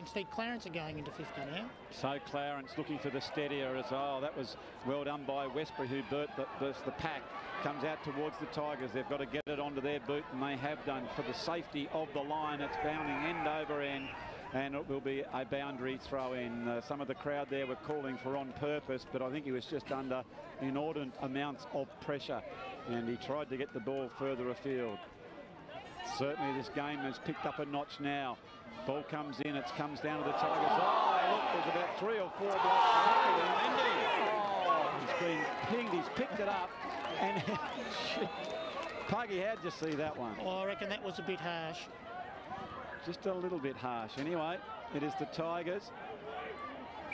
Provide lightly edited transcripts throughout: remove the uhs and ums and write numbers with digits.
instead Clarence are going into 50 now. So Clarence looking for the steadier as well. That was well done by Westbury, who burst the pack. Comes out towards the Tigers. They've got to get it onto their boot, and they have done. For the safety of the line, it's bounding end over end, and it will be a boundary throw in. Some of the crowd there were calling for on purpose, but I think he was just under inordinate amounts of pressure, and he tried to get the ball further afield. Certainly this game has picked up a notch now. Ball comes in, it comes down to the Tigers. Oh, look, there's about 3 or 4 blocks. Oh, he's been pinged, he's picked it up, and Puggy, how'd you see that one? Oh, I reckon that was a bit harsh. Just a little bit harsh. Anyway, it is the Tigers.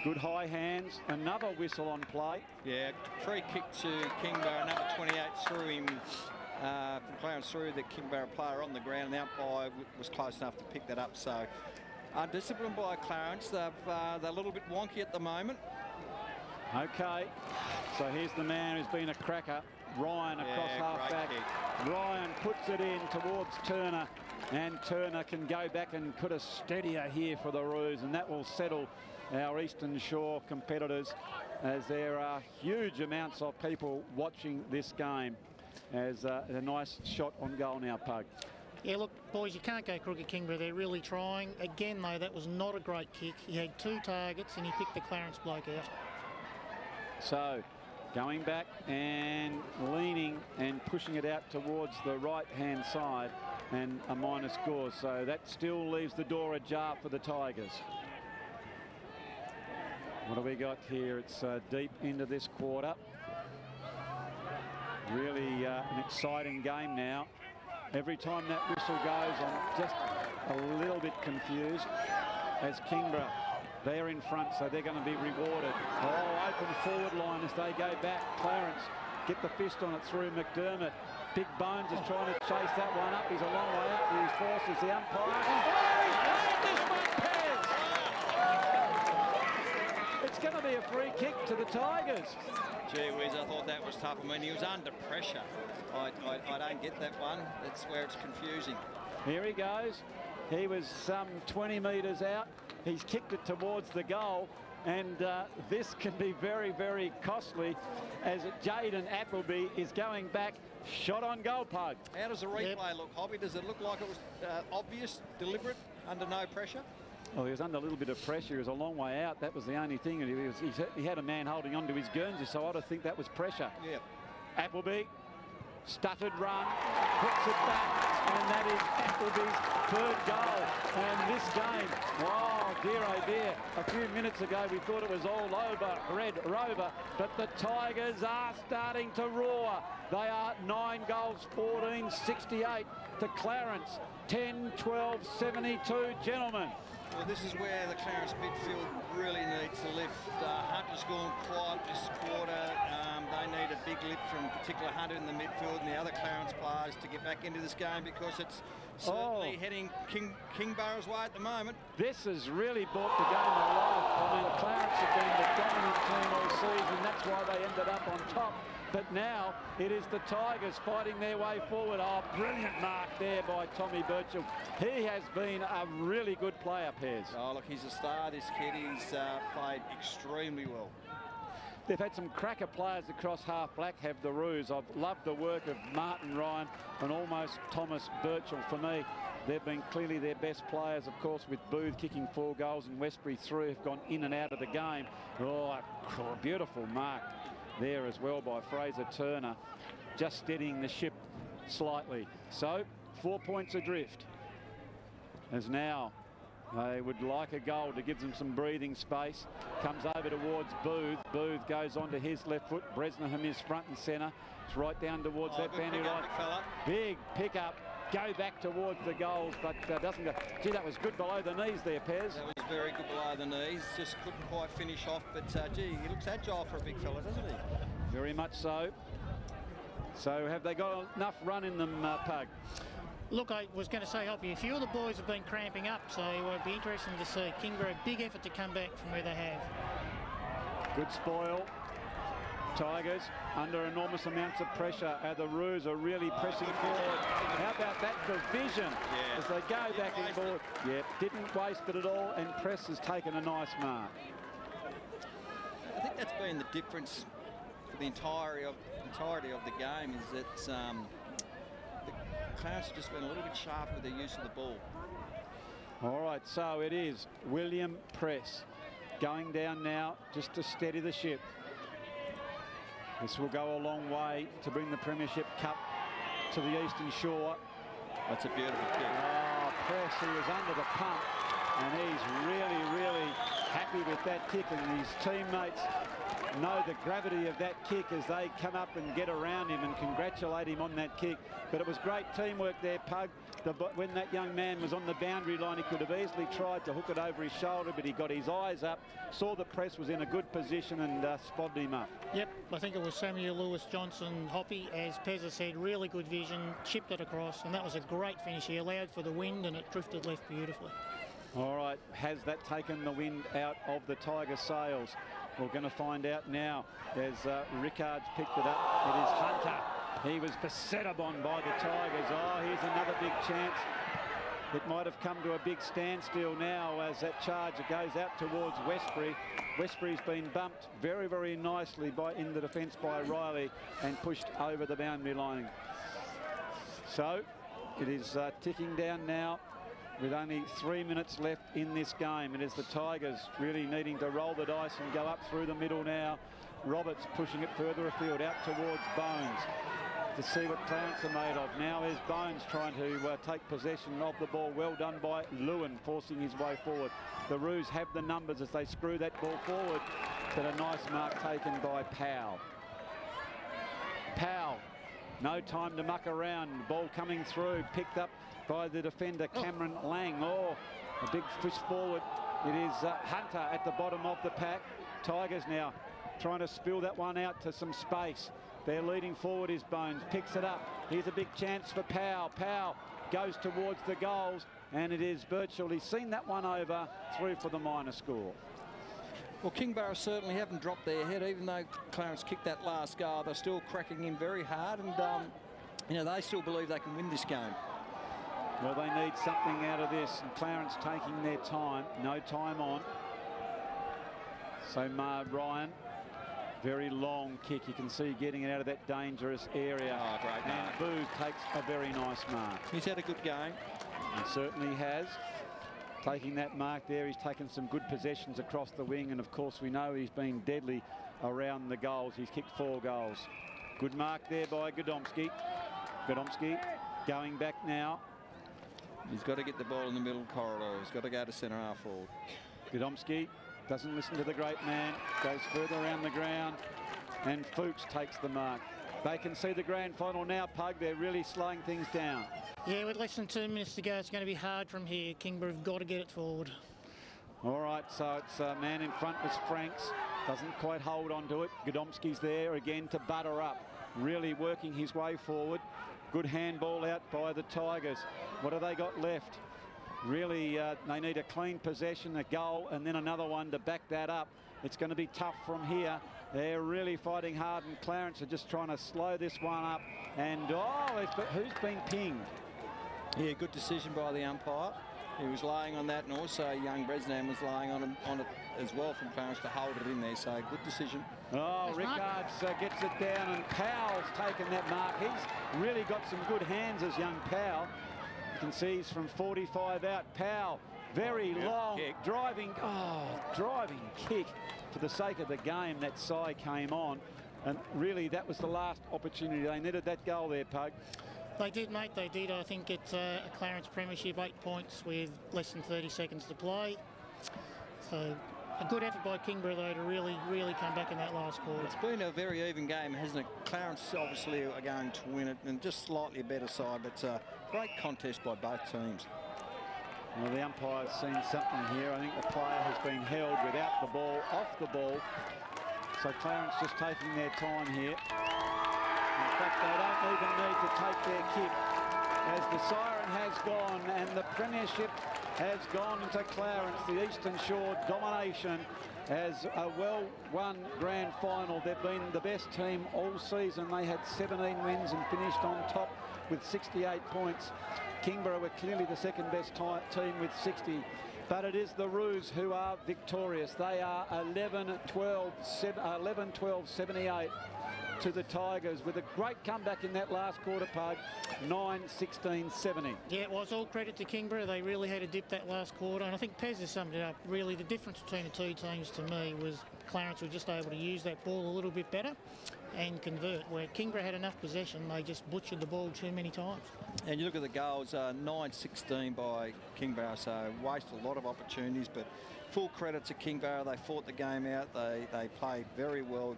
Good high hands, another whistle on play. Yeah, free kick to Kingbarrow, number 28 through him. From Clarence through the Kingbarrow player on the ground, and the umpire was close enough to pick that up. So undisciplined by Clarence. They're a little bit wonky at the moment. Okay, so here's the man who's been a cracker, Ryan, across half-back. Ryan puts it in towards Turner, and Turner can go back and put a steadier here for the Roos, and that will settle our Eastern Shore competitors, as there are huge amounts of people watching this game. As a nice shot on goal now, Pug. Yeah, look, boys, you can't go crooked Kingbarrow. They're really trying. Again, though, that was not a great kick. He had 2 targets and he picked the Clarence bloke out. So, going back and leaning and pushing it out towards the right-hand side, and a minor score. So that still leaves the door ajar for the Tigers. What do we got here? It's deep into this quarter. Really an exciting game now. Every time that whistle goes, I'm just a little bit confused. As Kingbarrow, they're in front, so they're going to be rewarded. Oh, open forward line as they go back. Clarence, get the fist on it through McDermott. Big Bones is trying to chase that one up. He's a long way up with his forces. The umpire. Oh, he's played this one, Pez! It's going to be a free kick to the Tigers. Gee whiz, I thought that was tough. I mean, he was under pressure. I don't get that one. That's where it's confusing. Here he goes. He was some 20 metres out. He's kicked it towards the goal, and this can be very, very costly, as Jaden Appleby is going back. Shot on goal, Pug. How does the replay look, Hobby? Does it look like it was obvious, deliberate, under no pressure? Well, he was under a little bit of pressure. He was a long way out. That was the only thing. He had a man holding onto his Guernsey, so I don't think that was pressure. Yeah. Appleby, stuttered run, puts it back, and that is Appleby's 3rd goal. And this game, oh dear, oh dear. A few minutes ago we thought it was all over, Red Rover, but the Tigers are starting to roar. They are 9 goals, 14, 68 to Clarence, 10, 12, 72, gentlemen. Well, this is where the Clarence midfield really needs to lift. Hunter's gone quiet this quarter. They need a big lift from particular Hunter in the midfield and the other Clarence players to get back into this game, because it's certainly heading Kingbarrow's way at the moment. This has really brought the game to life. I mean, Clarence have been the dominant team all season. That's why they ended up on top. But now it is the Tigers fighting their way forward. Oh, brilliant mark there by Tommy Birchall. He has been a really good player, Pez. Oh, look, he's a star, this kid. He's played extremely well. They've had some cracker players across half-black, have the Roos. I've loved the work of Martin Ryan and almost Thomas Birchall. For me, they've been clearly their best players, of course, with Booth kicking 4 goals and Westbury 3 have gone in and out of the game. Oh, a beautiful mark there as well by Fraser Turner, just steadying the ship slightly. So 4 points adrift, as now they would like a goal to give them some breathing space. Comes over towards Booth. Booth goes onto his left foot. Bresnahan is front and centre. It's right down towards that bandy right. Big pick-up. Go back towards the goals, but doesn't go. Gee, that was good below the knees there, Pez. That was very good below the knees. Just couldn't quite finish off, but gee, he looks agile for a big fella, doesn't he? Very much so. So have they got enough run in them, Pug? Look, I was going to say, Hoppy, a few of the boys have been cramping up, so it'll be interesting to see. Kingbarrow, big effort to come back from where they have. Good spoil. Tigers under enormous amounts of pressure. The Roos are really pressing forward. How about that division as they go back and forward? Yeah, didn't waste it at all, and Press has taken a nice mark. I think that's been the difference for the entirety of the game, is that the Clarence have just been a little bit sharp with their use of the ball. All right, so it is William Press going down now just to steady the ship. This will go a long way to bring the Premiership Cup to the Eastern Shore. That's a beautiful kick. Oh, Press, he was under the pump, and he's really, really happy with that kick, and his teammates know the gravity of that kick as they come up and get around him and congratulate him on that kick. But it was great teamwork there, Pug. When that young man was on the boundary line, he could have easily tried to hook it over his shoulder, but he got his eyes up, saw the Press was in a good position, and spotted him up. Yep, I think it was Samuel Lewis-Johnson, Hoppy, as Pezza said, really good vision, chipped it across, and that was a great finish. He allowed for the wind, and it drifted left beautifully. All right, has that taken the wind out of the Tiger sails? We're going to find out now as Rickard's picked it up. It is Hunter. He was beset upon by the Tigers. Oh, here's another big chance. It might have come to a big standstill now as that charge goes out towards Westbury. Westbury's been bumped very, very nicely in the defence by Riley and pushed over the boundary line. So it is ticking down now with only 3 minutes left in this game. It is the Tigers really needing to roll the dice and go up through the middle now. Roberts pushing it further afield out towards Bones to see what Clarence are made of. Now is Bones trying to take possession of the ball. Well done by Lewin, forcing his way forward. The Roos have the numbers as they screw that ball forward, but a nice mark taken by Powell. Powell, no time to muck around. Ball coming through, picked up by the defender Cameron Lang. Oh, a big push forward. It is Hunter at the bottom of the pack. Tigers now trying to spill that one out to some space. They're leading forward is Bones, picks it up. Here's a big chance for Powell. Powell goes towards the goals, and it is Birchall. He's seen that one over, through for the minor score. Well, Kingborough certainly haven't dropped their head, even though Clarence kicked that last goal. They're still cracking in very hard, and you know, they still believe they can win this game. Well, they need something out of this, and Clarence taking their time. No time on. So Ryan, very long kick. You can see getting it out of that dangerous area. Oh, great mark. And Booth takes a very nice mark. He's had a good game. He certainly has. Taking that mark there, he's taken some good possessions across the wing, and of course we know he's been deadly around the goals. He's kicked 4 goals. Good mark there by Godomski. Godomski going back now. He's got to get the ball in the middle corridor. He's got to go to centre half forward. Godomski doesn't listen to the great man, goes further around the ground, and Fuchs takes the mark. They can see the grand final now, Pug. They're really slowing things down. Yeah, with less than 2 minutes to go, it's going to be hard from here. Kingborough have got to get it forward. All right, so it's a man in front was Franks. Doesn't quite hold on to it. Godomski's there again to butter up. Really working his way forward. Good handball out by the Tigers. What have they got left? Really, they need a clean possession, a goal, and then another one to back that up. It's going to be tough from here. They're really fighting hard, and Clarence are just trying to slow this one up. And, who's been pinged? Yeah, good decision by the umpire. He was laying on that, and also young Bresnan was laying on it as well from Clarence to hold it in there. So good decision. Oh, Rickards gets it down, and Powell's taken that mark. He's really got some good hands as young Powell. You can see he's from 45 out. Powell, very long, kick. driving kick. For the sake of the game, that side came on, and really that was the last opportunity. They needed that goal there, Pug. They did, mate, they did. I think it's a Clarence Premiership, 8 points with less than 30 seconds to play. So a good effort by Kingborough, though, to really come back in that last quarter. It's been a very even game, hasn't it? Clarence obviously are going to win it, and just slightly a better side, but it's a great contest by both teams. Well, the umpire's seen something here. I think the player has been held without the ball, off the ball. So Clarence just taking their time here. In fact, they don't even need to take their kick, as the siren has gone and the Premiership has gone into Clarence. The Eastern Shore domination as a well-won grand final. They've been the best team all season. They had 17 wins and finished on top with 68 points. Kingborough were clearly the second best team with 60. But it is the Roos who are victorious. They are 11-12-78 to the Tigers with a great comeback in that last quarter, Pug, 9-16-70. Yeah, it was all credit to Kingborough. They really had to dip that last quarter, and I think Pez has summed it up. Really, the difference between the two teams to me was Clarence were just able to use that ball a little bit better and convert, where Kingborough had enough possession, they just butchered the ball too many times. And you look at the goals, 9-16 by Kingborough, so wasted a lot of opportunities, but full credit to Kingborough. They fought the game out. They played very well.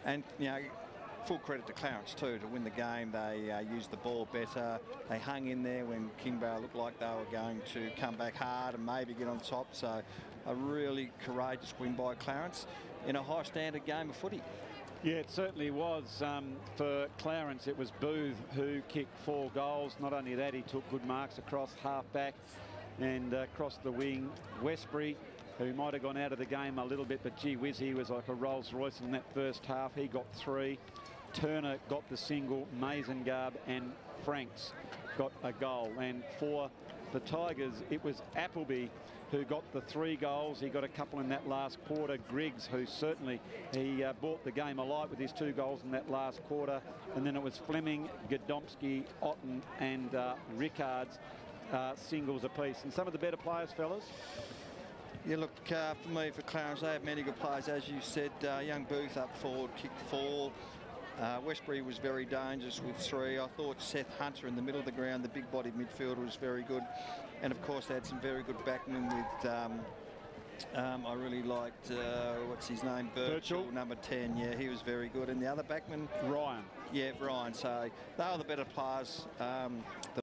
And, you know, full credit to Clarence too to win the game. They used the ball better. They hung in there when Kingborough looked like they were going to come back hard and maybe get on top. So a really courageous win by Clarence in a high standard game of footy. Yeah, it certainly was. For Clarence, it was Booth who kicked 4 goals. Not only that, he took good marks across half-back and across the wing. Westbury, who might have gone out of the game a little bit, but gee whiz, he was like a Rolls Royce in that first half. He got 3. Turner got the single. Mazengard and Franks got a goal. And for the Tigers, it was Appleby who got the 3 goals. He got a couple in that last quarter. Griggs, who certainly brought the game alive with his 2 goals in that last quarter. And then it was Fleming, Godomsky, Otten and Rickards singles apiece. And some of the better players, fellas? Yeah, look, for me, for Clarence, they have many good players. As you said, young Booth up forward, kicked 4. Westbury was very dangerous with 3. I thought Seth Hunter in the middle of the ground, the big-bodied midfielder, was very good. And, of course, they had some very good backmen with, I really liked, what's his name? Birchall, number 10. Yeah, he was very good. And the other backman? Ryan. Yeah, Ryan. So they are the better players.